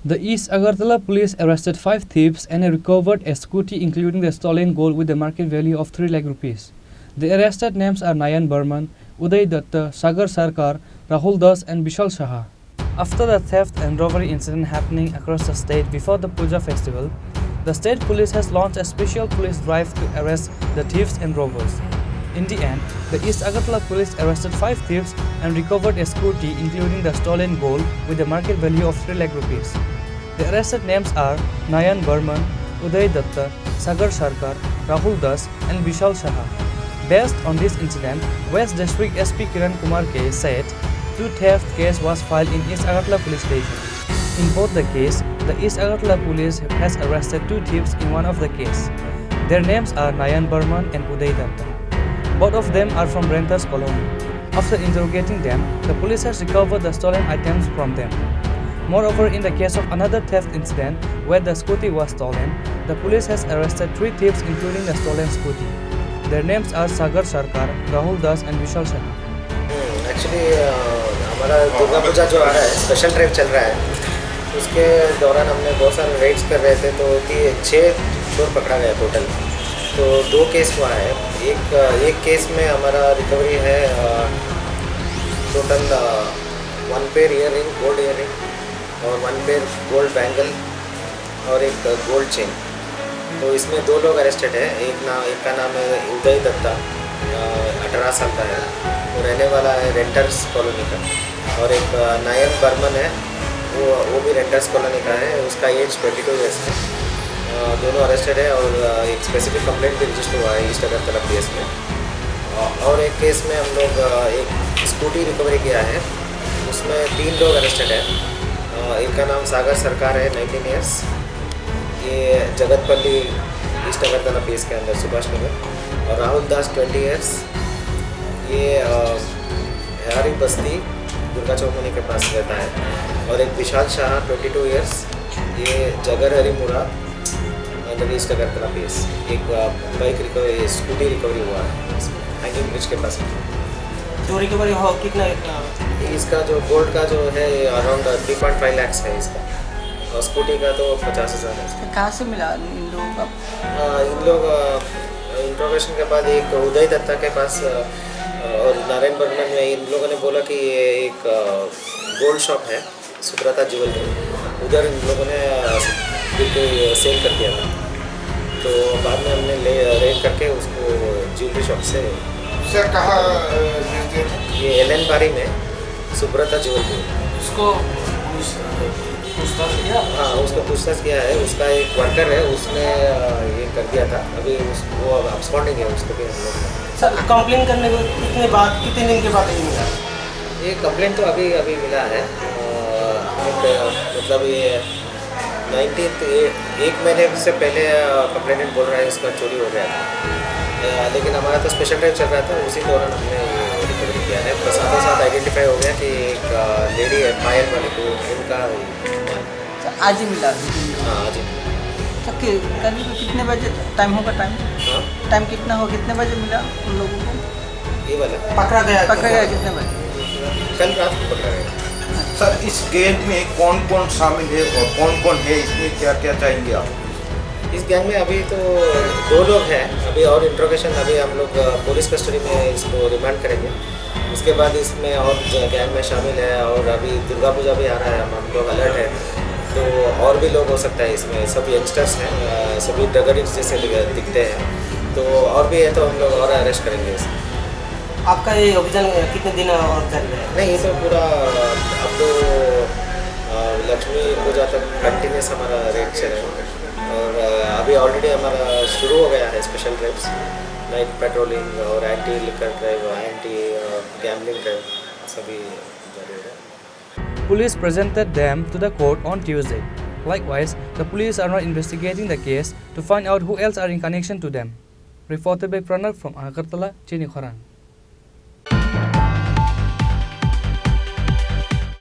The East Agartala police arrested 5 thieves and recovered a scooty including the stolen gold with a market value of 3 lakh rupees. The arrested names are Nayan Burman, Uday Datta, Sagar Sarkar, Rahul Das and Vishal Saha. After the theft and robbery incident happening across the state before the Puja festival, the state police has launched a special police drive to arrest the thieves and robbers. In the end, the East Agartala police arrested 5 thieves and recovered a scooty including the stolen gold with a market value of 3 lakh rupees. The arrested names are Nayan Burman, Uday Datta, Sagar Sarkar, Rahul Das and Vishal Saha. Based on this incident, West District SP Kiran Kumar K said 2 theft case was filed in East Agartala police station. In both the case, the East Agartala police has arrested 2 thieves in one of the case. Their names are Nayan Burman and Uday Datta. Both of them are from renters colony. After interrogating them, the police has recovered the stolen items from them. Moreover, in the case of another theft incident where the scooty was stolen, the police has arrested 3 thieves including the stolen scooty. Their names are Sagar Sarkar, Rahul Das and Vishal Saha. Actually हमारा दुर्गा पूजा जो आ रहा है special drive चल रहा है, उसके दौरान हमने बहुत सारे रेड्स कर रहे थे तो 6 चोर पकड़ा गया टोटल। तो 2 केस हुआ है। एक केस में हमारा रिकवरी है total 1 pair earring gold earring और 1 पेयर गोल्ड बैंगल और एक गोल्ड चेन। तो इसमें 2 लोग अरेस्टेड है। एक का नाम है उदय दत्ता, 18 साल का है, वो रहने वाला है रेंटर्स कॉलोनी का। और एक नायन बर्मन है, वो भी रेंटर्स कॉलोनी का है, उसका एज 22 ईयर्स है। दोनों अरेस्टेड है और एक स्पेसिफिक कंप्लेंट भी रजिस्टर हुआ है ईस्ट अगरतला केस में। और एक केस में हम लोग एक स्कूटी रिकवरी किया है, उसमें 3 लोग अरेस्टेड है। एक का नाम सागर सरकार है, 19 ईयर्स, ये जगतपल्ली ईस्ट अगरतला पीएस के अंदर सुभाष नगर। और राहुल दास 20 ईयर्स, ये हयारी बस्ती दुर्गा चौमुनी के पास रहता है। और एक विशाल शाह 22 ईयर्स, ये जगर हरीमुरा ईस्ट अगरतला पीएस। एक बाइक रिकवरी स्कूटी रिकवरी हुआ है हैंगिंग ब्रिज के पास। जो रिकवरी हो कितना इसका जो गोल्ड का जो है अराउंड 3.5 लाख है इसका, और स्कूटी का तो 50,000 है। कहाँ से मिला इन लोगों का? इन लोग इंट्रोगेशन के बाद एक उदय दत्ता के पास और नारायण बर्मन में इन लोगों ने बोला कि ये एक गोल्ड शॉप है सुब्रता ज्वेलरी, उधर इन लोगों ने बिल्कुल सेल कर दिया था। तो बाद में हमने रेड करके उसको ज्वेलरी शॉप से सर कहाँ ये एलन बारी में सुब्रता ज्वेलरी, उसको पूछताछ किया? हाँ, उसको पूछताछ किया है। उसका एक वर्कर है, उसने ये कर दिया था, अभी वो अपस्पॉन्डिंग है, उसको भी हम लोग। सर कंप्लेन करने को कितने दिन के बाद ये मिला? ये कंप्लेंट तो अभी मिला है, मतलब ये 19th 1 महीने से पहले कंप्लेनेंट बोल रहा है इसका चोरी हो गया था। लेकिन हमारा तो स्पेशल ड्राइव चल रहा था, उसी दौरान हमने ये रिकवरी किया है। बस साथ ही साथ आइडेंटिफाई हो गया कि एक लेडी है पायल वाले को, उनका आज ही मिला? हाँ, आज ही। तो कल कितने बजे टाइम होगा? टाइम कितना हो, कितने बजे मिला उन लोगों को? ये वाला पकड़ा गया कितने बजे? कल रात को पकड़ा गया। सर इस गैंग में कौन कौन शामिल है और कौन कौन है, इसमें क्या क्या चाहेंगे आप? इस गैंग में अभी तो 2 लोग हैं अभी, और इंट्रोगेशन अभी हम लोग पुलिस कस्टडी में इसको रिमांड करेंगे। उसके बाद इसमें और गैंग में शामिल है, और अभी दुर्गा पूजा भी आ रहा है, हम लोग अलर्ट है, तो और भी लोग हो सकता है इसमें। सब यंगस्टर्स हैं, सभी ड्रग एडिक्ट्स जैसे दिखते हैं, तो और भी है तो हम लोग और अरेस्ट करेंगे इसमें। आपका ये अभियान कितने दिन और चल रहा है? नहीं, ये तो पूरा अब तो लक्ष्मी पूजा तक कंटिन्यूस हमारा रेट चलेगा। और अभी ऑलरेडी हमारा शुरू हो गया है स्पेशल ड्राइव्स, नाइट पेट्रोलिंग और anti liquor drive, anti gambling drive सभी जारी है। Police presented them to the court on Tuesday. Likewise, the police are now investigating the case to find out who else are in connection to them. Reported by Pranab from Agartala, Chini Khorang.